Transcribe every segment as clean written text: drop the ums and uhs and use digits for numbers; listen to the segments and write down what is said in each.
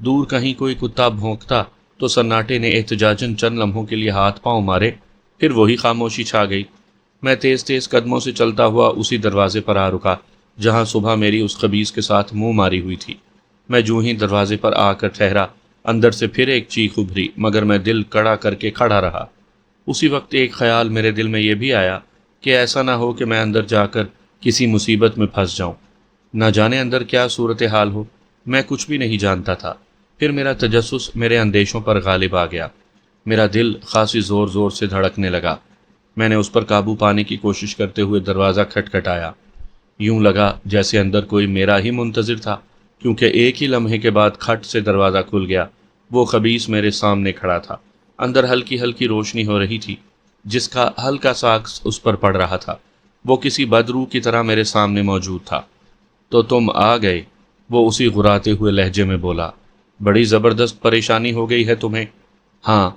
دور کہیں کوئی کتا بھونکتا تو سناٹے نے احتجاجاً چند لمحوں کے لیے ہاتھ پاؤں مارے، پھر وہی خاموشی چھا گئی۔ میں تیز تیز قدموں سے چلتا ہوا اسی دروازے پر آ رکا جہاں صبح میری اس خبیث کے ساتھ منہ ماری ہوئی تھی۔ میں جوں ہی دروازے پر آ کر ٹھہرا، اندر سے پھر ایک چیخ ابھری، مگر میں دل کڑا کر کے کھڑا رہا۔ اسی وقت ایک خیال میرے دل میں یہ بھی آیا کہ ایسا نہ ہو کہ میں اندر جا کر کسی مصیبت میں پھنس جاؤں۔ نہ جانے اندر کیا صورتحال ہو، میں کچھ بھی نہیں جانتا تھا۔ پھر میرا تجسس میرے اندیشوں پر غالب آ گیا۔ میرا دل خاصی زور زور سے دھڑکنے لگا۔ میں نے اس پر قابو پانے کی کوشش کرتے ہوئے دروازہ کھٹکھٹایا۔ یوں لگا جیسے اندر کوئی میرا ہی منتظر تھا، کیونکہ ایک ہی لمحے کے بعد کھٹ سے دروازہ کھل گیا۔ وہ خبیث میرے سامنے کھڑا تھا۔ اندر ہلکی ہلکی روشنی ہو رہی تھی جس کا ہلکا سا عکس اس پر پڑ رہا تھا۔ وہ کسی بدروح کی طرح میرے سامنے موجود تھا۔ تو تم آ گئے، وہ اسی غراتے ہوئے لہجے میں بولا۔ بڑی زبردست پریشانی ہو گئی ہے تمہیں؟ ہاں،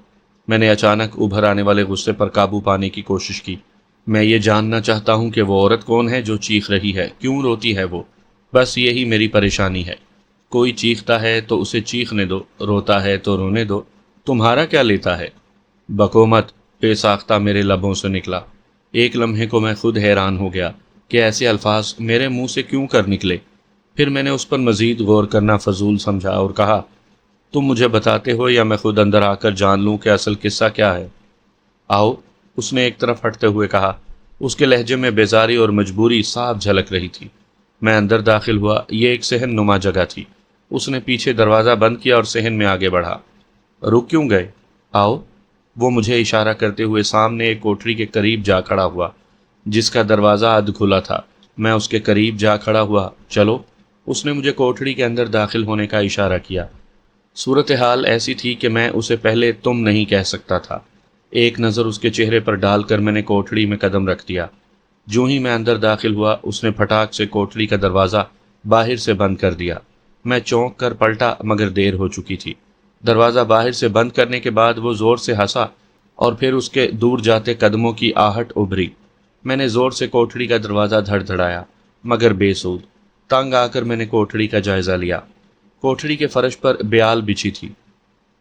میں نے اچانک ابھر آنے والے غصے پر قابو پانے کی کوشش کی۔ میں یہ جاننا چاہتا ہوں کہ وہ عورت کون ہے جو چیخ رہی ہے، کیوں روتی ہے وہ؟ بس یہی میری پریشانی ہے۔ کوئی چیختا ہے تو اسے چیخنے دو، روتا ہے تو رونے دو، تمہارا کیا لیتا ہے؟ بکو مت، بے ساختہ میرے لبوں سے نکلا۔ ایک لمحے کو میں خود حیران ہو گیا کہ ایسے الفاظ میرے منہ سے کیوں کر نکلے۔ پھر میں نے اس پر مزید غور کرنا فضول سمجھا اور کہا، تم مجھے بتاتے ہو یا میں خود اندر آ کر جان لوں کہ اصل قصہ کیا ہے؟ آؤ، اس نے ایک طرف ہٹتے ہوئے کہا۔ اس کے لہجے میں بیزاری اور مجبوری صاف جھلک رہی تھی۔ میں اندر داخل ہوا۔ یہ ایک صحن نما جگہ تھی۔ اس نے پیچھے دروازہ بند کیا اور صحن میں آگے بڑھا۔ رک کیوں گئے؟ آؤ۔ وہ مجھے اشارہ کرتے ہوئے سامنے ایک کوٹری کے قریب جا کھڑا ہوا جس کا دروازہ ادھ کھلا تھا۔ میں اس کے قریب جا کھڑا ہوا۔ چلو۔ اس نے مجھے کوٹری کے اندر داخل ہونے کا اشارہ کیا۔ صورتحال ایسی تھی کہ میں اسے پہلے تم نہیں کہہ سکتا تھا۔ ایک نظر اس کے چہرے پر ڈال کر میں نے کوٹری میں قدم رکھ دیا۔ جوں ہی میں اندر داخل ہوا، اس نے پھٹاک سے کوٹری کا دروازہ باہر سے بند کر دیا۔ میں چونک کر پلٹا مگر دیر ہو چکی تھی۔ دروازہ باہر سے بند کرنے کے بعد وہ زور سے ہنسا اور پھر اس کے دور جاتے قدموں کی آہٹ ابھری۔ میں نے زور سے کوٹری کا دروازہ دھڑ دھڑایا مگر بے سود۔ تنگ آ کر میں نے کوٹری کا جائزہ لیا۔ کوٹری کے فرش پر بیال بچھی تھی۔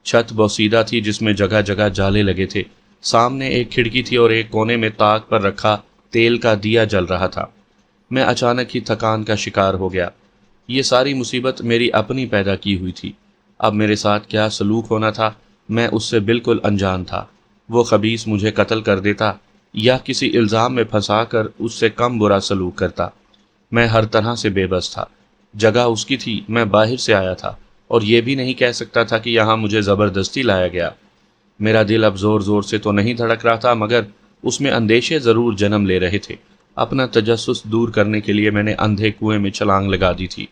چھت بوسیدہ تھی جس میں جگہ جگہ جالے لگے تھے۔ سامنے ایک کھڑکی تھی اور ایک کونے میں طاق پر رکھا تیل کا دیا جل رہا تھا۔ میں اچانک ہی تھکان کا شکار ہو گیا۔ یہ ساری مصیبت میری اپنی پیدا کی ہوئی تھی۔ اب میرے ساتھ کیا سلوک ہونا تھا میں اس سے بالکل انجان تھا۔ وہ خبیث مجھے قتل کر دیتا یا کسی الزام میں پھنسا کر اس سے کم برا سلوک کرتا۔ میں ہر طرح سے بے بس تھا۔ جگہ اس کی تھی، میں باہر سے آیا تھا اور یہ بھی نہیں کہہ سکتا تھا کہ یہاں مجھے زبردستی لایا گیا۔ میرا دل اب زور زور سے تو نہیں دھڑک رہا تھا مگر اس میں اندیشے ضرور جنم لے رہے تھے۔ اپنا تجسس دور کرنے کے لیے میں نے اندھے کنویں میں چھلانگ لگا دی تھی۔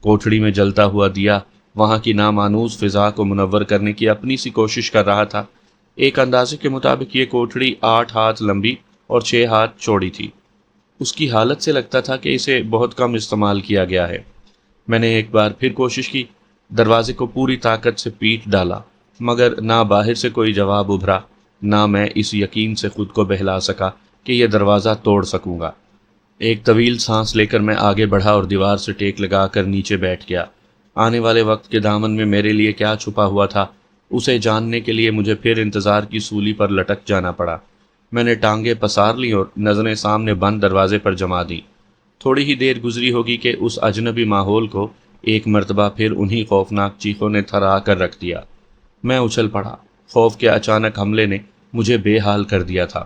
کوٹھڑی میں جلتا ہوا دیا وہاں کی نامانوز فضا کو منور کرنے کی اپنی سی کوشش کر رہا تھا۔ ایک اندازے کے مطابق یہ کوٹھڑی 8 ہاتھ لمبی اور 6 ہاتھ چوڑی تھی۔ اس کی حالت سے لگتا تھا کہ اسے بہت کم استعمال کیا گیا ہے۔ میں نے ایک بار پھر کوشش کی، دروازے کو پوری طاقت سے پیٹ ڈالا مگر نہ باہر سے کوئی جواب ابھرا، نہ میں اس یقین سے خود کو بہلا سکا کہ یہ دروازہ توڑ سکوں گا۔ ایک طویل سانس لے کر میں آگے بڑھا اور دیوار سے ٹیک لگا کر نیچے بیٹھ گیا۔ آنے والے وقت کے دامن میں میرے لیے کیا چھپا ہوا تھا اسے جاننے کے لیے مجھے پھر انتظار کی سولی پر لٹک جانا پڑا۔ میں نے ٹانگیں پسار لیں اور نظریں سامنے بند دروازے پر جما دیں۔ تھوڑی ہی دیر گزری ہوگی کہ اس اجنبی ماحول کو ایک مرتبہ پھر انہی خوفناک چیخوں نے تھرا کر رکھ دیا۔ میں اچھل پڑا۔ خوف کے اچانک حملے نے مجھے بے حال کر دیا تھا۔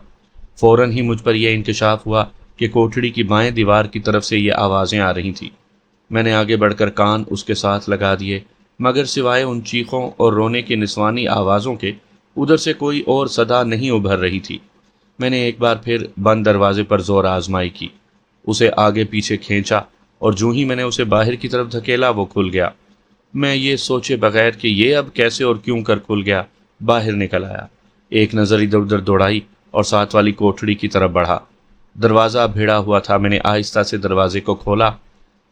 فوراً ہی مجھ پر یہ انکشاف ہوا کہ کوٹھڑی کی بائیں دیوار کی طرف سے یہ آوازیں آ رہی تھیں۔ میں نے آگے بڑھ کر کان اس کے ساتھ لگا دیے مگر سوائے ان چیخوں اور رونے کی نسوانی آوازوں کے ادھر سے کوئی اور صدا نہیں ابھر رہی تھی۔ میں نے ایک بار پھر بند دروازے پر زور آزمائی کی، اسے آگے پیچھے کھینچا اور جو ہی میں نے اسے باہر کی طرف دھکیلا وہ کھل گیا۔ میں یہ سوچے بغیر کہ یہ اب کیسے اور کیوں کر کھل گیا باہر نکل آیا، ایک نظر ادھر ادھر دوڑائی اور ساتھ والی کوٹھڑی کی طرف بڑھا۔ دروازہ بھیڑا ہوا تھا۔ میں نے آہستہ سے دروازے کو کھولا۔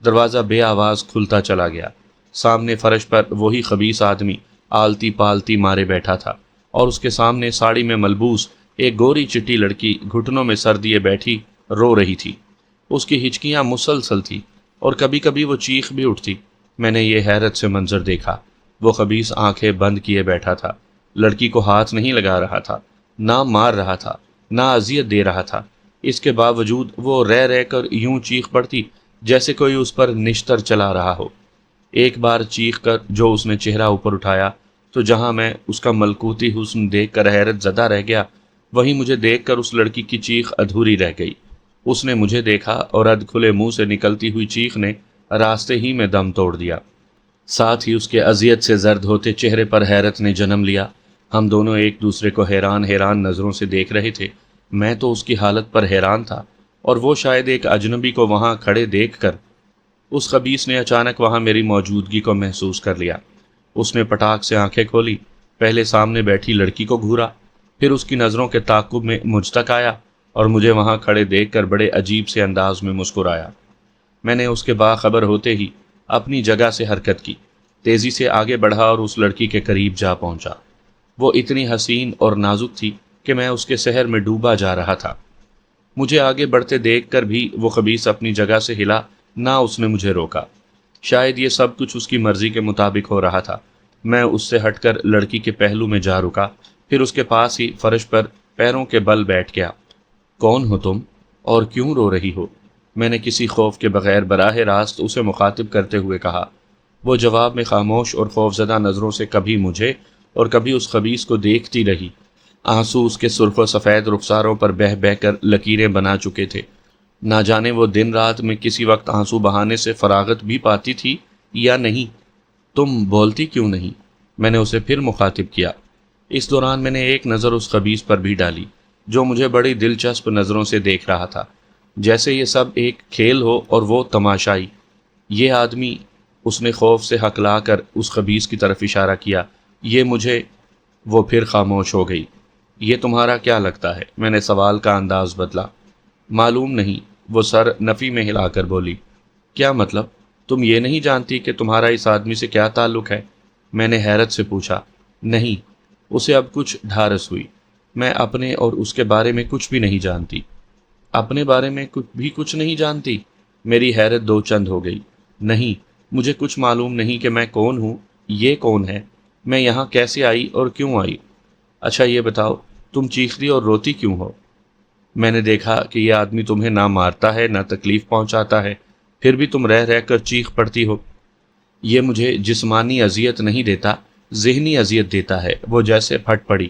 دروازہ بے آواز کھلتا چلا گیا۔ سامنے فرش پر وہی خبیث آدمی آلتی پالتی مارے بیٹھا تھا اور اس کے سامنے ساڑی میں ملبوس ایک گوری چٹی لڑکی گھٹنوں میں سر دیے بیٹھی رو رہی تھی۔ اس کی ہچکیاں مسلسل تھی اور کبھی کبھی وہ چیخ بھی اٹھتی۔ میں نے یہ حیرت سے منظر دیکھا۔ وہ خبیث آنکھیں بند کیے بیٹھا تھا، لڑکی کو ہاتھ نہیں لگا رہا تھا، نہ مار رہا تھا، نہ اذیت دے رہا تھا۔ اس کے باوجود وہ رہ رہ کر یوں چیخ پڑتی جیسے کوئی اس پر نشتر چلا رہا ہو۔ ایک بار چیخ کر جو اس نے چہرہ اوپر اٹھایا تو جہاں میں اس کا ملکوتی حسن دیکھ کر حیرت زدہ رہ گیا، وہیں مجھے دیکھ کر اس لڑکی کی چیخ ادھوری رہ گئی۔ اس نے مجھے دیکھا اور اد کھلے منہ سے نکلتی ہوئی چیخ نے راستے ہی میں دم توڑ دیا۔ ساتھ ہی اس کے اذیت سے زرد ہوتے چہرے پر حیرت نے جنم لیا۔ ہم دونوں ایک دوسرے کو حیران حیران نظروں سے دیکھ رہے تھے۔ میں تو اس کی حالت پر حیران تھا، اور وہ شاید ایک اجنبی کو وہاں کھڑے دیکھ کر۔ اس خبیث نے اچانک وہاں میری موجودگی کو محسوس کر لیا۔ اس نے پٹاخ سے آنکھیں کھولی، پہلے سامنے بیٹھی لڑکی کو گھورا، پھر اس کی نظروں کے تعاقب میں مجھ تک آیا اور مجھے وہاں کھڑے دیکھ کر بڑے عجیب سے انداز میں مسکرایا۔ میں نے اس کے باخبر ہوتے ہی اپنی جگہ سے حرکت کی، تیزی سے آگے بڑھا اور اس لڑکی کے قریب جا پہنچا۔ وہ اتنی حسین اور نازک تھی کہ میں اس کے سحر میں ڈوبا جا رہا تھا۔ مجھے آگے بڑھتے دیکھ کر بھی وہ خبیث اپنی جگہ سے ہلا نہ، اس نے مجھے روکا۔ شاید یہ سب کچھ اس کی مرضی کے مطابق ہو رہا تھا۔ میں اس سے ہٹ کر لڑکی کے پہلو میں جا رکا، پھر اس کے پاس ہی فرش پر پیروں کے بل بیٹھ گیا۔ کون ہو تم اور کیوں رو رہی ہو؟ میں نے کسی خوف کے بغیر براہ راست اسے مخاطب کرتے ہوئے کہا۔ وہ جواب میں خاموش اور خوفزدہ نظروں سے کبھی مجھے اور کبھی اس خبیث کو دیکھتی رہی۔ آنسو اس کے سرخ و سفید رخساروں پر بہہ بہہ کر لکیریں بنا چکے تھے۔ نہ جانے وہ دن رات میں کسی وقت آنسو بہانے سے فراغت بھی پاتی تھی یا نہیں۔ تم بولتی کیوں نہیں؟ میں نے اسے پھر مخاطب کیا۔ اس دوران میں نے ایک نظر اس خبیث پر بھی ڈالی جو مجھے بڑی دلچسپ نظروں سے دیکھ رہا تھا، جیسے یہ سب ایک کھیل ہو اور وہ تماشائی۔ یہ آدمی، اس نے خوف سے ہکلا کر اس خبیث کی طرف اشارہ کیا، یہ مجھے… وہ پھر خاموش ہو گئی۔ یہ تمہارا کیا لگتا ہے؟ میں نے سوال کا انداز بدلا۔ معلوم نہیں، وہ سر نفی میں ہلا کر بولی۔ کیا مطلب؟ تم یہ نہیں جانتی کہ تمہارا اس آدمی سے کیا تعلق ہے؟ میں نے حیرت سے پوچھا۔ نہیں، اسے اب کچھ ڈھارس ہوئی۔ میں اپنے اور اس کے بارے میں کچھ بھی نہیں جانتی۔ اپنے بارے میں کچھ نہیں جانتی؟ میری حیرت دو چند ہو گئی۔ نہیں، مجھے کچھ معلوم نہیں کہ میں کون ہوں، یہ کون ہے، میں یہاں کیسے آئی اور کیوں آئی؟ اچھا یہ بتاؤ، تم چیختی اور روتی کیوں ہو؟ میں نے دیکھا کہ یہ آدمی تمہیں نہ مارتا ہے نہ تکلیف پہنچاتا ہے، پھر بھی تم رہ رہ کر چیخ پڑتی ہو۔ یہ مجھے جسمانی اذیت نہیں دیتا، ذہنی اذیت دیتا ہے۔ وہ جیسے پھٹ پڑی۔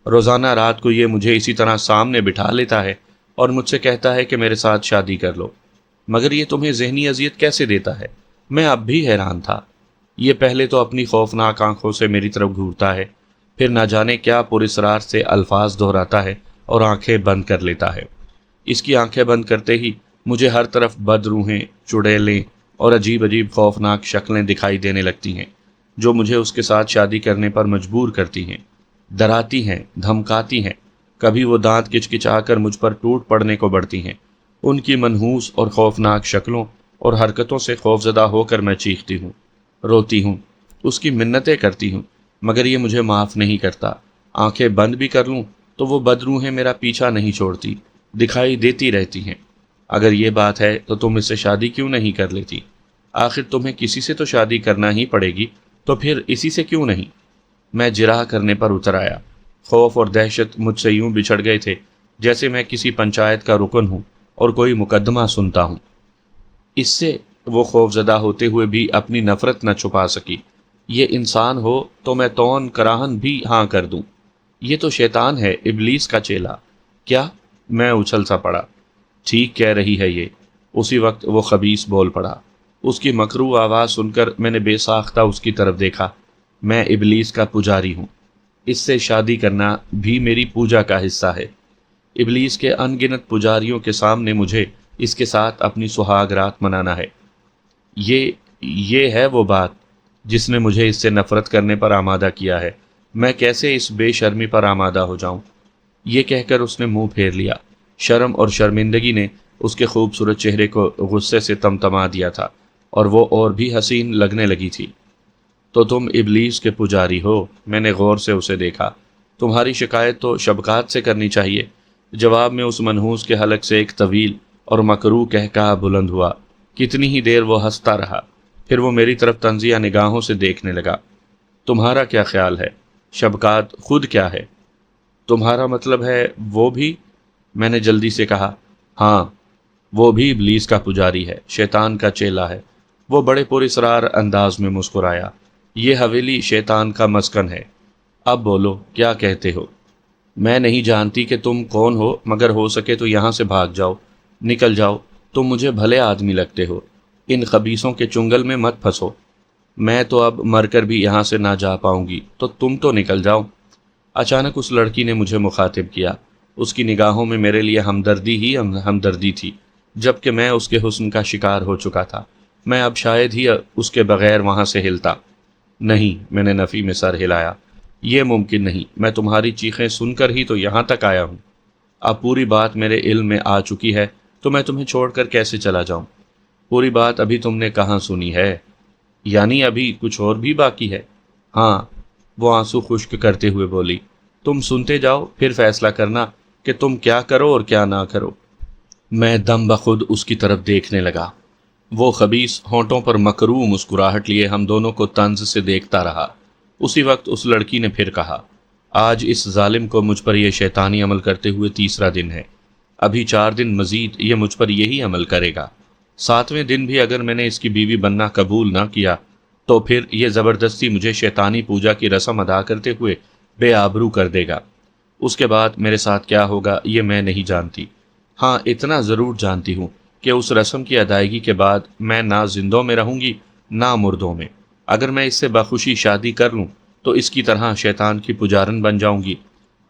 روزانہ رات کو یہ مجھے اسی طرح سامنے بٹھا لیتا ہے اور مجھ سے کہتا ہے کہ میرے ساتھ شادی کر لو، مگر یہ تمہیں ذہنی اذیت کیسے دیتا ہے؟ میں اب بھی حیران تھا۔ یہ پہلے تو اپنی خوفناک آنکھوں سے میری طرف گھورتا ہے، پھر نہ جانے کیا پراسرار سے الفاظ دہراتا ہے اور آنکھیں بند کر لیتا ہے۔ اس کی آنکھیں بند کرتے ہی مجھے ہر طرف بد روحیں، چڑیلیں اور عجیب عجیب خوفناک شکلیں دکھائی دینے لگتی ہیں، جو مجھے اس کے ساتھ شادی کرنے پر مجبور کرتی ہیں، ڈراتی ہیں، دھمکاتی ہیں۔ کبھی وہ دانت کچکچا کر مجھ پر ٹوٹ پڑنے کو بڑھتی ہیں۔ ان کی منحوس اور خوفناک شکلوں اور حرکتوں سے خوفزدہ ہو کر میں چیختی ہوں، روتی ہوں، اس کی منتیں کرتی ہوں، مگر یہ مجھے معاف نہیں کرتا۔ آنکھیں بند بھی کر لوں تو وہ بدروحیں میرا پیچھا نہیں چھوڑتی، دکھائی دیتی رہتی ہیں۔ اگر یہ بات ہے تو تم اس سے شادی کیوں نہیں کر لیتی؟ آخر تمہیں کسی سے تو شادی کرنا ہی پڑے گی، تو پھر اسی سے کیوں نہیں؟ میں جرح کرنے پر اتر آیا۔ خوف اور دہشت مجھ سے یوں بچھڑ گئے تھے جیسے میں کسی پنچایت کا رکن ہوں اور کوئی مقدمہ سنتا ہوں۔ اس سے وہ خوف زدہ ہوتے ہوئے بھی اپنی نفرت نہ چھپا سکی۔ یہ انسان ہو تو میں تون کراہن بھی ہاں کر دوں۔ یہ تو شیطان ہے، ابلیس کا چیلا۔ کیا؟ میں اچھل سا پڑا۔ ٹھیک کہہ رہی ہے یہ۔ اسی وقت وہ خبیث بول پڑا۔ اس کی مکروہ آواز سن کر میں نے بے ساختہ اس کی طرف دیکھا۔ میں ابلیس کا پجاری ہوں، اس سے شادی کرنا بھی میری پوجا کا حصہ ہے۔ ابلیس کے ان گنت پجاریوں کے سامنے مجھے اس کے ساتھ اپنی سہاگ رات منانا ہے۔ یہ ہے وہ بات جس نے مجھے اس سے نفرت کرنے پر آمادہ کیا ہے۔ میں کیسے اس بے شرمی پر آمادہ ہو جاؤں؟ یہ کہہ کر اس نے منہ پھیر لیا۔ شرم اور شرمندگی نے اس کے خوبصورت چہرے کو غصے سے تمتما دیا تھا اور وہ اور بھی حسین لگنے لگی تھی۔ تو تم ابلیس کے پجاری ہو؟ میں نے غور سے اسے دیکھا۔ تمہاری شکایت تو شبکات سے کرنی چاہیے۔ جواب میں اس منحوس کے حلق سے ایک طویل اور مکروہ قہقہہ بلند ہوا۔ کتنی ہی دیر وہ ہنستا رہا، پھر وہ میری طرف طنزیہ نگاہوں سے دیکھنے لگا۔ تمہارا کیا خیال ہے؟ شبکات خود کیا ہے؟ تمہارا مطلب ہے وہ بھی؟ میں نے جلدی سے کہا۔ ہاں، وہ بھی ابلیس کا پجاری ہے، شیطان کا چیلا ہے۔ وہ بڑے پراسرار انداز میں مسکرایا۔ یہ حویلی شیطان کا مسکن ہے۔ اب بولو، کیا کہتے ہو؟ میں نہیں جانتی کہ تم کون ہو، مگر ہو سکے تو یہاں سے بھاگ جاؤ، نکل جاؤ۔ تم مجھے بھلے آدمی لگتے ہو، ان خبیثوں کے چنگل میں مت پھنسو۔ میں تو اب مر کر بھی یہاں سے نہ جا پاؤں گی، تو تم تو نکل جاؤ۔ اچانک اس لڑکی نے مجھے مخاطب کیا۔ اس کی نگاہوں میں میرے لیے ہمدردی ہی ہمدردی تھی، جبکہ میں اس کے حسن کا شکار ہو چکا تھا۔ میں اب شاید ہی اس کے بغیر وہاں سے ہلتا۔ نہیں، میں نے نفی میں سر ہلایا۔ یہ ممکن نہیں، میں تمہاری چیخیں سن کر ہی تو یہاں تک آیا ہوں۔ اب پوری بات میرے علم میں آ چکی ہے، تو میں تمہیں چھوڑ کر کیسے چلا جاؤں؟ پوری بات ابھی تم نے کہاں سنی ہے؟ یعنی ابھی کچھ اور بھی باقی ہے؟ ہاں، وہ آنسو خشک کرتے ہوئے بولی۔ تم سنتے جاؤ، پھر فیصلہ کرنا کہ تم کیا کرو اور کیا نہ کرو۔ میں دم بخود اس کی طرف دیکھنے لگا۔ وہ خبیث ہونٹوں پر مکروہ مسکراہٹ لیے ہم دونوں کو طنز سے دیکھتا رہا۔ اسی وقت اس لڑکی نے پھر کہا، آج اس ظالم کو مجھ پر یہ شیطانی عمل کرتے ہوئے تیسرا دن ہے۔ ابھی 4 دن مزید یہ مجھ پر یہی عمل کرے گا۔ 7ویں دن بھی اگر میں نے اس کی بیوی بننا قبول نہ کیا تو پھر یہ زبردستی مجھے شیطانی پوجا کی رسم ادا کرتے ہوئے بے آبرو کر دے گا۔ اس کے بعد میرے ساتھ کیا ہوگا یہ میں نہیں جانتی۔ ہاں، اتنا ضرور جانتی ہوں کہ اس رسم کی ادائیگی کے بعد میں نہ زندوں میں رہوں گی نہ مردوں میں۔ اگر میں اس سے بخوشی شادی کر لوں تو اس کی طرح شیطان کی پجارن بن جاؤں گی۔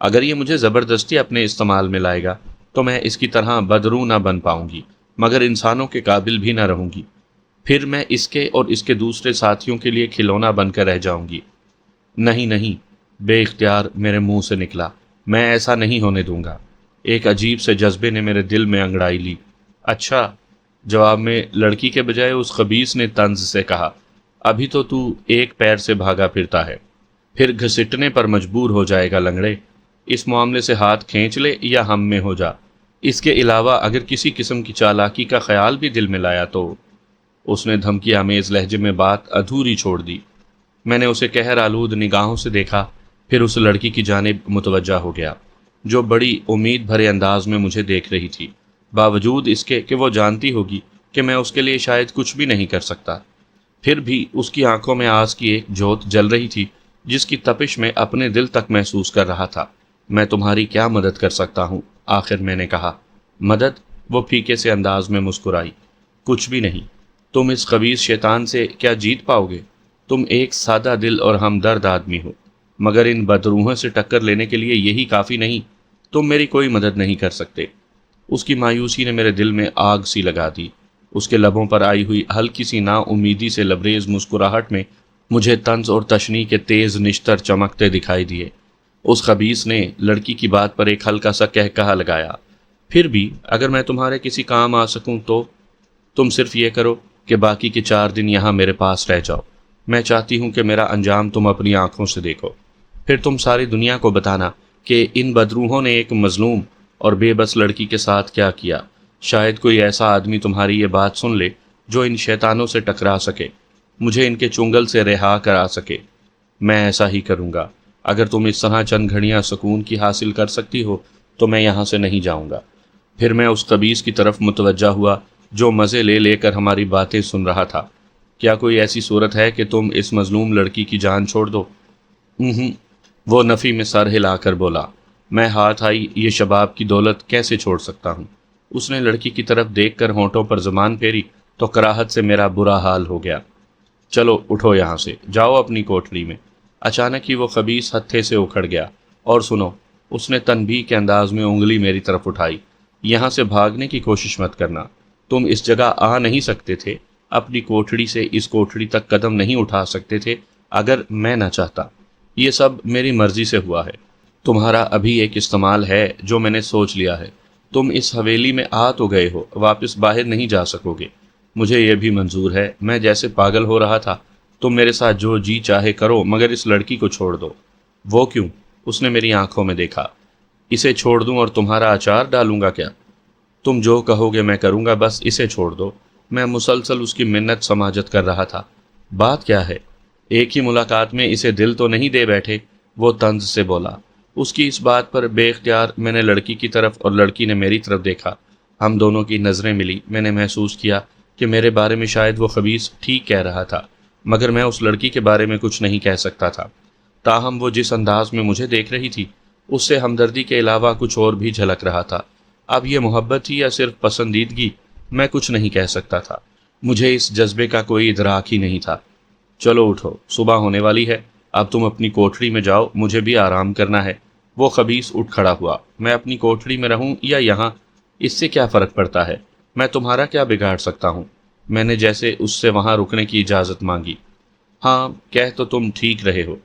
اگر یہ مجھے زبردستی اپنے استعمال میں لائے گا تو میں اس کی طرح بدرو نہ بن پاؤں گی، مگر انسانوں کے قابل بھی نہ رہوں گی۔ پھر میں اس کے اور اس کے دوسرے ساتھیوں کے لیے کھلونا بن کر رہ جاؤں گی۔ نہیں نہیں، بے اختیار میرے منہ سے نکلا، میں ایسا نہیں ہونے دوں گا۔ ایک عجیب سے جذبے نے میرے دل میں انگڑائی لی۔ اچھا، جواب میں لڑکی کے بجائے اس خبیث نے طنز سے کہا، ابھی تو ایک پیر سے بھاگا پھرتا ہے، پھر گھسٹنے پر مجبور ہو جائے گا لنگڑے۔ اس معاملے سے ہاتھ کھینچ لے یا ہم میں ہو جا۔ اس کے علاوہ اگر کسی قسم کی چالاکی کا خیال بھی دل میں لایا تو… اس نے دھمکی آمیز لہجے میں بات ادھوری چھوڑ دی۔ میں نے اسے قہر آلود نگاہوں سے دیکھا، پھر اس لڑکی کی جانب متوجہ ہو گیا جو بڑی امید بھرے انداز میں مجھے دیکھ رہی تھی، باوجود اس کے کہ وہ جانتی ہوگی کہ میں اس کے لیے شاید کچھ بھی نہیں کر سکتا۔ پھر بھی اس کی آنکھوں میں آس کی ایک جوت جل رہی تھی جس کی تپش میں اپنے دل تک محسوس کر رہا تھا۔ میں تمہاری کیا مدد کر سکتا ہوں؟ آخر میں نے کہا۔ مدد؟ وہ پھیکے سے انداز میں مسکرائی۔ کچھ بھی نہیں۔ تم اس خبیث شیطان سے کیا جیت پاؤ گے؟ تم ایک سادہ دل اور ہمدرد آدمی ہو، مگر ان بدروحوں سے ٹکر لینے کے لیے یہی کافی نہیں۔ تم میری کوئی مدد نہیں کر سکتے۔ اس کی مایوسی نے میرے دل میں آگ سی لگا دی۔ اس کے لبوں پر آئی ہوئی ہلکی سی نا امیدی سے لبریز مسکراہٹ میں مجھے طنز اور تشنیع کے تیز نشتر چمکتے دکھائی دیے۔ اس خبیث نے لڑکی کی بات پر ایک ہلکا سا کہا لگایا، پھر بھی اگر میں تمہارے کسی کام آ سکوں تو… تم صرف یہ کرو کہ باقی کے 4 دن یہاں میرے پاس رہ جاؤ۔ میں چاہتی ہوں کہ میرا انجام تم اپنی آنکھوں سے دیکھو، پھر تم ساری دنیا کو بتانا کہ ان بدروحوں نے ایک مظلوم اور بے بس لڑکی کے ساتھ کیا کیا۔ شاید کوئی ایسا آدمی تمہاری یہ بات سن لے جو ان شیطانوں سے ٹکرا سکے، مجھے ان کے چنگل سے رہا کرا سکے۔ میں ایسا ہی کروں گا۔ اگر تم اس طرح چند گھڑیاں سکون کی حاصل کر سکتی ہو تو میں یہاں سے نہیں جاؤں گا۔ پھر میں اس خبیث کی طرف متوجہ ہوا جو مزے لے لے کر ہماری باتیں سن رہا تھا۔ کیا کوئی ایسی صورت ہے کہ تم اس مظلوم لڑکی کی جان چھوڑ دو؟ وہ نفی میں سر ہلا کر بولا، میں ہاتھ آئی یہ شباب کی دولت کیسے چھوڑ سکتا ہوں؟ اس نے لڑکی کی طرف دیکھ کر ہونٹوں پر زبان پھیری تو کراہت سے میرا برا حال ہو گیا۔ چلو اٹھو یہاں سے، جاؤ اپنی کوٹھری میں۔ اچانک ہی وہ خبیث ہتھے سے اکھڑ گیا۔ اور سنو، اس نے تنبیہ کے انداز میں انگلی میری طرف اٹھائی، یہاں سے بھاگنے کی کوشش مت کرنا۔ تم اس جگہ آ نہیں سکتے تھے، اپنی کوٹھڑی سے اس کوٹھڑی تک قدم نہیں اٹھا سکتے تھے اگر میں نہ چاہتا۔ یہ سب میری مرضی سے ہوا ہے۔ تمہارا ابھی ایک استعمال ہے جو میں نے سوچ لیا ہے۔ تم اس حویلی میں آ تو گئے ہو، واپس باہر نہیں جا سکو گے۔ مجھے یہ بھی منظور ہے، میں جیسے پاگل ہو رہا تھا۔ تم میرے ساتھ جو جی چاہے کرو، مگر اس لڑکی کو چھوڑ دو۔ وہ کیوں؟ اس نے میری آنکھوں میں دیکھا۔ اسے چھوڑ دوں اور تمہارا اچار ڈالوں گا کیا؟ تم جو کہو گے میں کروں گا، بس اسے چھوڑ دو۔ میں مسلسل اس کی منت سماجت کر رہا تھا۔ بات کیا ہے؟ ایک ہی ملاقات میں اسے دل تو نہیں دے بیٹھے، وہ طنز سے بولا۔ اس کی اس بات پر بے اختیار میں نے لڑکی کی طرف اور لڑکی نے میری طرف دیکھا۔ ہم دونوں کی نظریں ملی۔ میں نے محسوس کیا کہ میرے بارے میں شاید وہ خبیث ٹھیک کہہ رہا تھا، مگر میں اس لڑکی کے بارے میں کچھ نہیں کہہ سکتا تھا۔ تاہم وہ جس انداز میں مجھے دیکھ رہی تھی، اس سے ہمدردی کے علاوہ کچھ اور بھی جھلک رہا تھا۔ اب یہ محبت تھی یا صرف پسندیدگی، میں کچھ نہیں کہہ سکتا تھا۔ مجھے اس جذبے کا کوئی ادراک ہی نہیں تھا۔ چلو اٹھو، صبح ہونے والی ہے، اب تم اپنی کوٹھری میں جاؤ، مجھے بھی آرام کرنا ہے۔ وہ خبیث اٹھ کھڑا ہوا۔ میں اپنی کوٹھری میں رہوں یا یہاں، اس سے کیا فرق پڑتا ہے؟ میں تمہارا کیا بگاڑ سکتا ہوں؟ میں نے جیسے اس سے وہاں رکنے کی اجازت مانگی۔ ہاں، کہہ تو تم ٹھیک رہے ہو،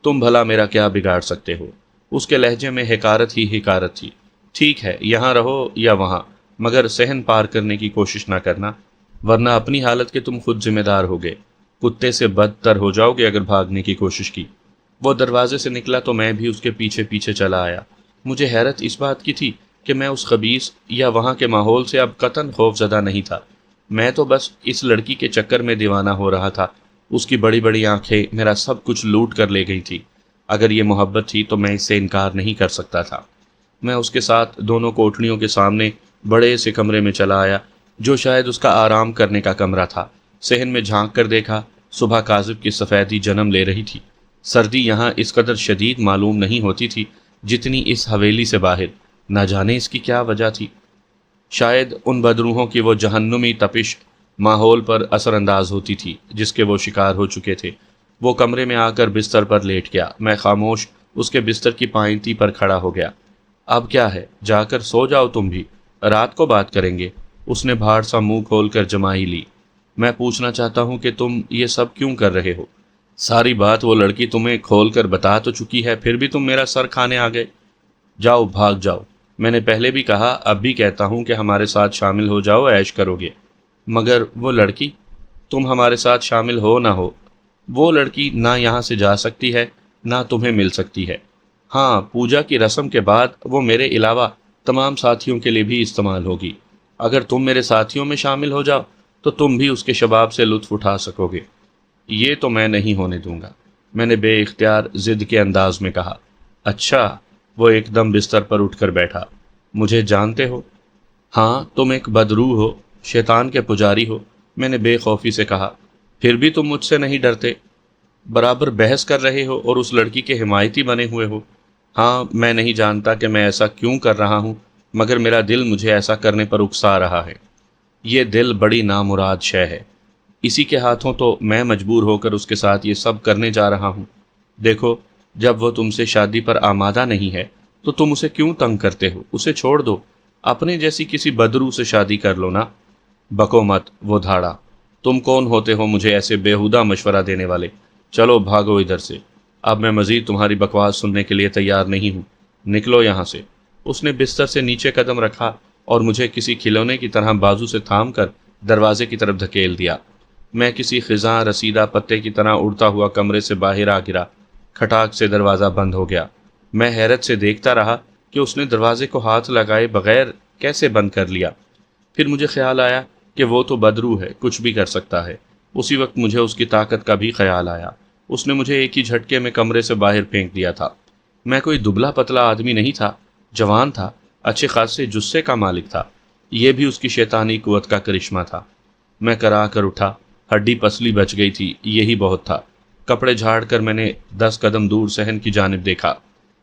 تم بھلا میرا کیا بگاڑ سکتے ہو؟ اس کے لہجے میں حقارت ہی حقارت تھی۔ ٹھیک ہے، یہاں رہو یا وہاں، مگر صحن پار کرنے کی کوشش نہ کرنا، ورنہ اپنی حالت کے تم خود ذمہ دار ہوگے۔ کتے سے بدتر ہو جاؤ گے اگر بھاگنے کی کوشش کی۔ وہ دروازے سے نکلا تو میں بھی اس کے پیچھے پیچھے چلا آیا۔ مجھے حیرت اس بات کی تھی کہ میں اس خبیث یا وہاں کے ماحول سے اب قطعاً خوف زدہ نہیں تھا۔ میں تو بس اس لڑکی کے چکر میں دیوانہ ہو رہا تھا۔ اس کی بڑی بڑی آنکھیں میرا سب کچھ لوٹ کر لے گئی تھی۔ اگر یہ محبت تھی تو میں اس سے انکار نہیں کر سکتا تھا۔ میں اس کے ساتھ دونوں کوٹھریوں کے سامنے بڑے سے کمرے میں چلا آیا، جو شاید اس کا آرام کرنے کا کمرہ تھا۔ صحن میں جھانک کر دیکھا، صبح کاذب کی سفیدی جنم لے رہی تھی۔ سردی یہاں اس قدر شدید معلوم نہیں ہوتی تھی جتنی اس حویلی سے باہر۔ نہ جانے اس کی کیا وجہ تھی؟ شاید ان بدروحوں کی وہ جہنمی تپش ماحول پر اثر انداز ہوتی تھی جس کے وہ شکار ہو چکے تھے۔ وہ کمرے میں آ کر بستر پر لیٹ گیا۔ میں خاموش اس کے بستر کی پائنتی پر کھڑا ہو گیا۔ اب کیا ہے، جا کر سو جاؤ تم بھی، رات کو بات کریں گے۔ اس نے بھاڑ سا منہ کھول کر جمائی لی۔ میں پوچھنا چاہتا ہوں کہ تم یہ سب کیوں کر رہے ہو؟ ساری بات وہ لڑکی تمہیں کھول کر بتا تو چکی ہے، پھر بھی تم میرا سر کھانے آ گئے۔ جاؤ، بھاگ جاؤ۔ میں نے پہلے بھی کہا، اب بھی کہتا ہوں کہ ہمارے ساتھ شامل ہو جاؤ، عیش کرو گے۔ مگر وہ لڑکی، تم ہمارے ساتھ شامل ہو نہ ہو، وہ لڑکی نہ یہاں سے جا سکتی ہے نہ تمہیں مل سکتی ہے۔ ہاں، پوجا کی رسم کے بعد وہ میرے علاوہ تمام ساتھیوں کے لیے بھی استعمال ہوگی۔ اگر تم میرے ساتھیوں میں شامل ہو جاؤ تو تم بھی اس کے شباب سے لطف اٹھا سکو گے۔ یہ تو میں نہیں ہونے دوں گا، میں نے بے اختیار ضد کے انداز میں کہا۔ اچھا، وہ ایک دم بستر پر اٹھ کر بیٹھا۔ مجھے جانتے ہو؟ ہاں، تم ایک بدروح ہو، شیطان کے پجاری ہو، میں نے بے خوفی سے کہا۔ پھر بھی تم مجھ سے نہیں ڈرتے، برابر بحث کر رہے ہو اور اس لڑکی کے حمایتی بنے ہوئے ہو۔ ہاں، میں نہیں جانتا کہ میں ایسا کیوں کر رہا ہوں، مگر میرا دل مجھے ایسا کرنے پر اکسا رہا ہے۔ یہ دل بڑی نامراد شے ہے، اسی کے ہاتھوں تو میں مجبور ہو کر اس کے ساتھ یہ سب کرنے جا رہا ہوں۔ دیکھو، جب وہ تم سے شادی پر آمادہ نہیں ہے تو تم اسے کیوں تنگ کرتے ہو؟ اسے چھوڑ دو، اپنے جیسی کسی بدرو سے شادی کر لو نا۔ بکو مت، وہ دھاڑا۔ تم کون ہوتے ہو مجھے ایسے بیہودہ مشورہ دینے والے؟ چلو بھاگو ادھر سے، اب میں مزید تمہاری بکواس سننے کے لیے تیار نہیں ہوں، نکلو یہاں سے۔ اس نے بستر سے نیچے قدم رکھا اور مجھے کسی کھلونے کی طرح بازو سے تھام کر دروازے کی طرف دھکیل دیا۔ میں کسی خزاں رسیدہ پتے کی طرح اڑتا ہوا کمرے سے باہر آ گرا۔ کھٹاک سے دروازہ بند ہو گیا۔ میں حیرت سے دیکھتا رہا کہ اس نے دروازے کو ہاتھ لگائے بغیر کیسے بند کر لیا۔ پھر مجھے خیال آیا کہ وہ تو بدرو ہے، کچھ بھی کر سکتا ہے۔ اسی وقت مجھے اس کی طاقت کا بھی خیال آیا۔ اس نے مجھے ایک ہی جھٹکے میں کمرے سے باہر پھینک دیا تھا۔ میں کوئی دبلا پتلا آدمی نہیں تھا، جوان تھا، اچھے خاصے جثے کا مالک تھا۔ یہ بھی اس کی شیطانی قوت کا کرشمہ تھا۔ میں کرا کر اٹھا، ہڈی پسلی بچ گئی تھی، یہی بہت تھا۔ کپڑے جھاڑ کر میں نے 10 قدم دور صحن کی جانب دیکھا۔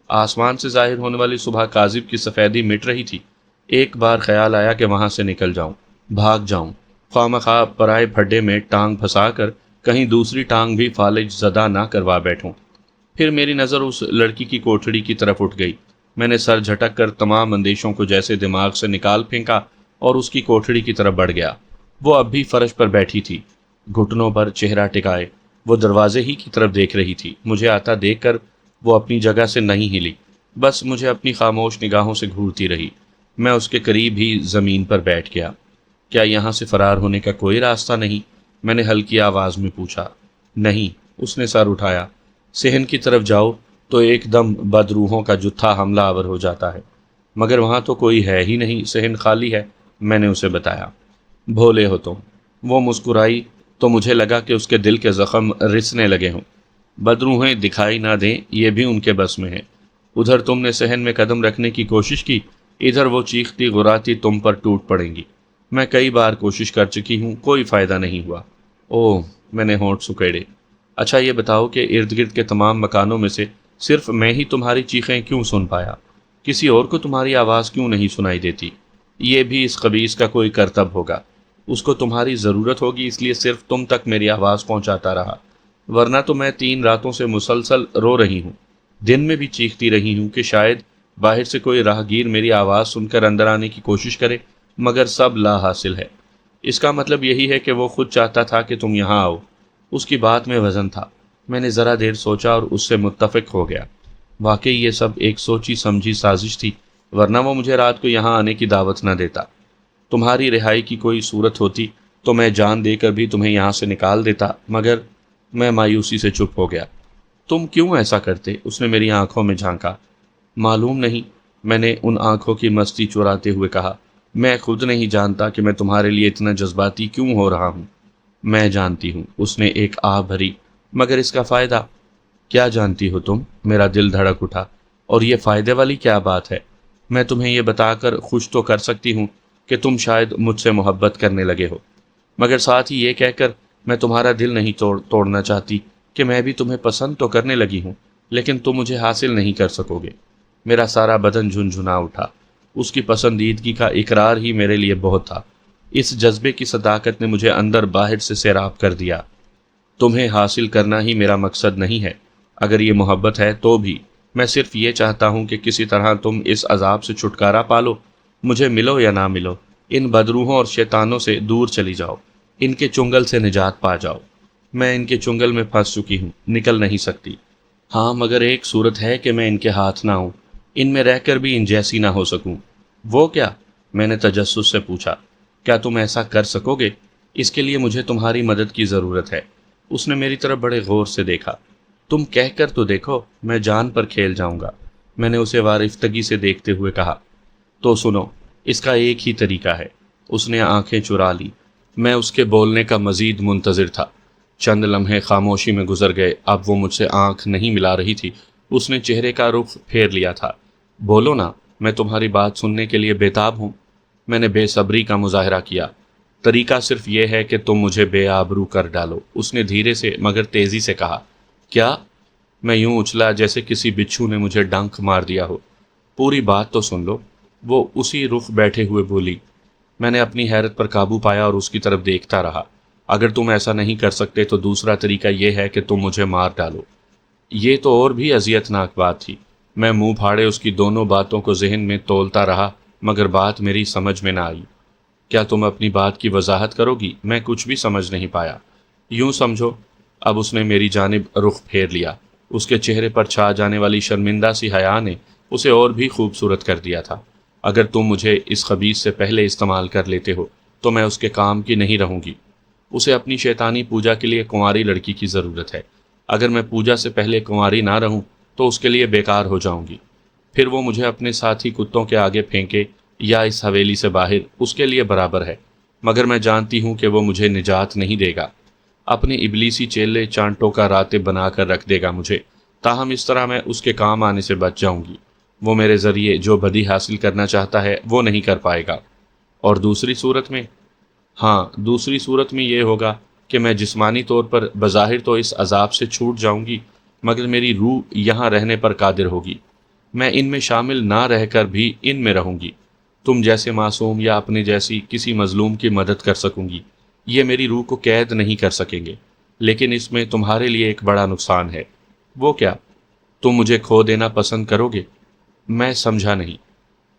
آسمان سے ظاہر ہونے والی صبح کاذب کی سفیدی مٹ رہی تھی۔ ایک بار خیال آیا کہ وہاں سے نکل جاؤں، بھاگ جاؤں، خواہ مخواہ پرائے پھڈے میں ٹانگ پھنسا کر کہیں دوسری ٹانگ بھی فالج زدہ نہ کروا بیٹھوں۔ پھر میری نظر اس لڑکی کی کوٹھڑی کی طرف اٹھ گئی۔ میں نے سر جھٹک کر تمام اندیشوں کو جیسے دماغ سے نکال پھینکا اور اس کی کوٹھڑی کی طرف بڑھ گیا۔ وہ اب بھی فرش پر بیٹھی تھی، گھٹنوں پر چہرہ ٹکائے، وہ دروازے ہی کی طرف دیکھ رہی تھی۔ مجھے آتا دیکھ کر وہ اپنی جگہ سے نہیں ہلی، بس مجھے اپنی خاموش نگاہوں سے گھورتی رہی۔ میں اس کے قریب ہی زمین پر بیٹھ گیا۔ کیا یہاں سے فرار ہونے کا کوئی راستہ نہیں؟ میں نے ہلکی آواز میں پوچھا۔ نہیں، اس نے سر اٹھایا۔ صحن کی طرف جاؤ تو ایک دم بدروحوں کا جتھا حملہ آور ہو جاتا ہے، مگر وہاں تو کوئی ہے ہی نہیں، صحن خالی ہے، میں نے اسے بتایا۔ بھولے ہو تم، وہ مسکرائی تو مجھے لگا کہ اس کے دل کے زخم رسنے لگے ہوں۔ بدروحیں دکھائی نہ دیں یہ بھی ان کے بس میں ہے۔ ادھر تم نے صحن میں قدم رکھنے کی کوشش کی، ادھر وہ چیختی غراتی تم پر ٹوٹ پڑیں گی۔ میں کئی بار کوشش کر چکی ہوں، کوئی فائدہ نہیں ہوا۔ اوہ، میں نے ہونٹ سکیڑے۔ اچھا یہ بتاؤ کہ ارد گرد کے تمام مکانوں میں سے صرف میں ہی تمہاری چیخیں کیوں سن پایا؟ کسی اور کو تمہاری آواز کیوں نہیں سنائی دیتی؟ یہ بھی اس خبیث کا کوئی کرتب ہوگا۔ اس کو تمہاری ضرورت ہوگی اس لیے صرف تم تک میری آواز پہنچاتا رہا، ورنہ تو میں 3 راتوں سے مسلسل رو رہی ہوں۔ دن میں بھی چیختی رہی ہوں کہ شاید باہر سے کوئی راہگیر میری آواز سن کر اندر آنے کی کوشش کرے، مگر سب لا حاصل ہے۔ اس کا مطلب یہی ہے کہ وہ خود چاہتا تھا کہ تم یہاں آؤ۔ اس کی بات میں وزن تھا۔ میں نے ذرا دیر سوچا اور اس سے متفق ہو گیا۔ واقعی یہ سب ایک سوچی سمجھی سازش تھی، ورنہ وہ مجھے رات کو یہاں آنے کی دعوت نہ دیتا۔ تمہاری رہائی کی کوئی صورت ہوتی تو میں جان دے کر بھی تمہیں یہاں سے نکال دیتا، مگر میں مایوسی سے چپ ہو گیا۔ تم کیوں ایسا کرتے؟ اس نے میری آنکھوں میں جھانکا۔ معلوم نہیں، میں نے ان آنکھوں کی مستی چراتے ہوئے کہا۔ میں خود نہیں جانتا کہ میں تمہارے لیے اتنا جذباتی کیوں ہو رہا ہوں۔ میں جانتی ہوں، اس نے ایک آہ بھری، مگر اس کا فائدہ؟ کیا جانتی ہو تم؟ میرا دل دھڑک اٹھا۔ اور یہ فائدے والی کیا بات ہے؟ میں تمہیں یہ بتا کر خوش تو کر سکتی ہوں کہ تم شاید مجھ سے محبت کرنے لگے ہو، مگر ساتھ ہی یہ کہہ کر میں تمہارا دل نہیں توڑنا چاہتی کہ میں بھی تمہیں پسند تو کرنے لگی ہوں، لیکن تم مجھے حاصل نہیں کر سکو گے۔ میرا سارا بدن جھنجھنا اٹھا۔ اس کی پسندیدگی کا اقرار ہی میرے لیے بہت تھا۔ اس جذبے کی صداقت نے مجھے اندر باہر سے سیراب کر دیا۔ تمہیں حاصل کرنا ہی میرا مقصد نہیں ہے، اگر یہ محبت ہے تو بھی میں صرف یہ چاہتا ہوں کہ کسی طرح تم اس عذاب سے چھٹکارا پالو۔ مجھے ملو یا نہ ملو، ان بدروحوں اور شیطانوں سے دور چلی جاؤ، ان کے چنگل سے نجات پا جاؤ۔ میں ان کے چنگل میں پھنس چکی ہوں، نکل نہیں سکتی۔ ہاں مگر ایک صورت ہے کہ میں ان کے ہاتھ نہ ہوں، ان میں رہ کر بھی ان جیسی نہ ہو سکوں۔ وہ کیا؟ میں نے تجسس سے پوچھا۔ کیا تم ایسا کر سکو گے؟ اس کے لیے مجھے تمہاری مدد کی ضرورت ہے۔ اس نے میری طرف بڑے غور سے دیکھا۔ تم کہہ کر تو دیکھو، میں جان پر کھیل جاؤں گا۔ میں نے اسے وارفتگی سے دیکھتے ہوئے کہا۔ تو سنو، اس کا ایک ہی طریقہ ہے۔ اس نے آنکھیں چرا لی۔ میں اس کے بولنے کا مزید منتظر تھا۔ چند لمحے خاموشی میں گزر گئے۔ اب وہ مجھ سے آنکھ نہیں ملا رہی تھی، اس نے چہرے کا رخ پھیر لیا تھا۔ بولو نا، میں تمہاری بات سننے کے لیے بیتاب ہوں۔ میں نے بے صبری کا مظاہرہ کیا۔ طریقہ صرف یہ ہے کہ تم مجھے بے آبرو کر ڈالو، اس نے دھیرے سے مگر تیزی سے کہا۔ کیا؟ میں یوں اچھلا جیسے کسی بچھو نے مجھے ڈنک مار دیا ہو۔ پوری بات تو سن لو، وہ اسی رخ بیٹھے ہوئے بولی۔ میں نے اپنی حیرت پر قابو پایا اور اس کی طرف دیکھتا رہا۔ اگر تم ایسا نہیں کر سکتے تو دوسرا طریقہ یہ ہے کہ تم مجھے مار ڈالو۔ یہ تو اور بھی اذیت ناک بات تھی۔ میں منہ پھاڑے اس کی دونوں باتوں کو ذہن میں تولتا رہا، مگر بات میری سمجھ میں نہ آئی۔ کیا تم اپنی بات کی وضاحت کرو گی؟ میں کچھ بھی سمجھ نہیں پایا۔ یوں سمجھو، اب اس نے میری جانب رخ پھیر لیا۔ اس کے چہرے پر چھا جانے والی شرمندہ سی حیا نے اسے اور بھی خوبصورت کر دیا تھا۔ اگر تم مجھے اس خبیث سے پہلے استعمال کر لیتے ہو تو میں اس کے کام کی نہیں رہوں گی۔ اسے اپنی شیطانی پوجا کے لیے کنواری لڑکی کی ضرورت ہے۔ اگر میں پوجا سے پہلے کنواری نہ رہوں تو اس کے لیے بیکار ہو جاؤں گی۔ پھر وہ مجھے اپنے ساتھی کتوں کے آگے پھینکے یا اس حویلی سے باہر، اس کے لیے برابر ہے، مگر میں جانتی ہوں کہ وہ مجھے نجات نہیں دے گا۔ اپنے ابلیسی چیلے چانٹوں کا راتب بنا کر رکھ دے گا مجھے، تاہم اس طرح میں اس کے کام آنے سے بچ جاؤں گی۔ وہ میرے ذریعے جو بدی حاصل کرنا چاہتا ہے وہ نہیں کر پائے گا۔ اور دوسری صورت میں؟ ہاں، دوسری صورت میں یہ ہوگا کہ میں جسمانی طور پر بظاہر تو اس عذاب سے چھوٹ جاؤں گی، مگر میری روح یہاں رہنے پر قادر ہوگی۔ میں ان میں شامل نہ رہ کر بھی ان میں رہوں گی۔ تم جیسے معصوم یا اپنے جیسی کسی مظلوم کی مدد کر سکوں گی، یہ میری روح کو قید نہیں کر سکیں گے۔ لیکن اس میں تمہارے لیے ایک بڑا نقصان ہے۔ وہ کیا؟ تم مجھے کھو دینا پسند کرو گے؟ میں سمجھا نہیں۔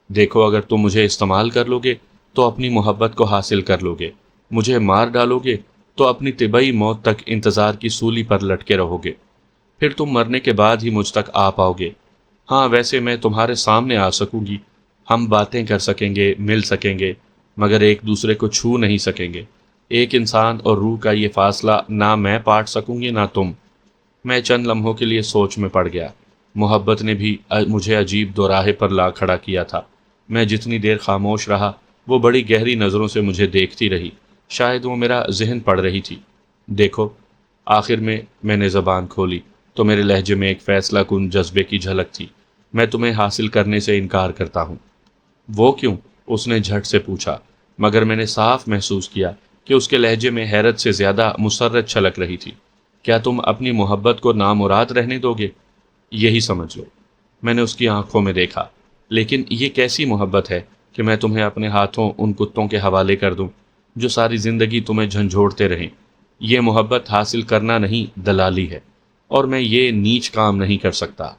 دیکھو، اگر تم مجھے استعمال کر لو گے تو اپنی محبت کو حاصل کر لو گے، مجھے مار ڈالو گے تو اپنی طبعی موت تک انتظار کی سولی پر لٹکے رہو گے، پھر تم مرنے کے بعد ہی مجھ تک آ پاؤ گے۔ ہاں، ویسے میں تمہارے سامنے آ سکوں گی، ہم باتیں کر سکیں گے، مل سکیں گے، مگر ایک دوسرے کو چھو نہیں سکیں گے۔ ایک انسان اور روح کا یہ فاصلہ نہ میں پاٹ سکوں گی نہ تم۔ میں چند لمحوں کے لیے سوچ میں پڑ گیا۔ محبت نے بھی مجھے عجیب دوراہے پر لا کھڑا کیا تھا۔ میں جتنی دیر خاموش رہا وہ بڑی گہری نظروں سے مجھے دیکھتی رہی۔ شاید وہ میرا ذہن پڑھ رہی تھی۔ دیکھو، آخر میں نے زبان کھولی تو میرے لہجے میں ایک فیصلہ کن جذبے کی جھلک تھی۔ میں تمہیں حاصل کرنے سے انکار کرتا ہوں۔ وہ کیوں؟ اس نے جھٹ سے پوچھا، مگر میں نے صاف محسوس کیا کہ اس کے لہجے میں حیرت سے زیادہ مسرت چھلک رہی تھی۔ کیا تم اپنی محبت کو نامراد رہنے دو گے؟ یہی سمجھ لو۔ میں نے اس کی آنکھوں میں دیکھا۔ لیکن یہ کیسی محبت ہے کہ میں تمہیں اپنے ہاتھوں ان کتوں کے حوالے کر دوں جو ساری زندگی تمہیں جھنجھوڑتے رہیں؟ یہ محبت حاصل کرنا نہیں، دلالی ہے، اور میں یہ نیچ کام نہیں کر سکتا۔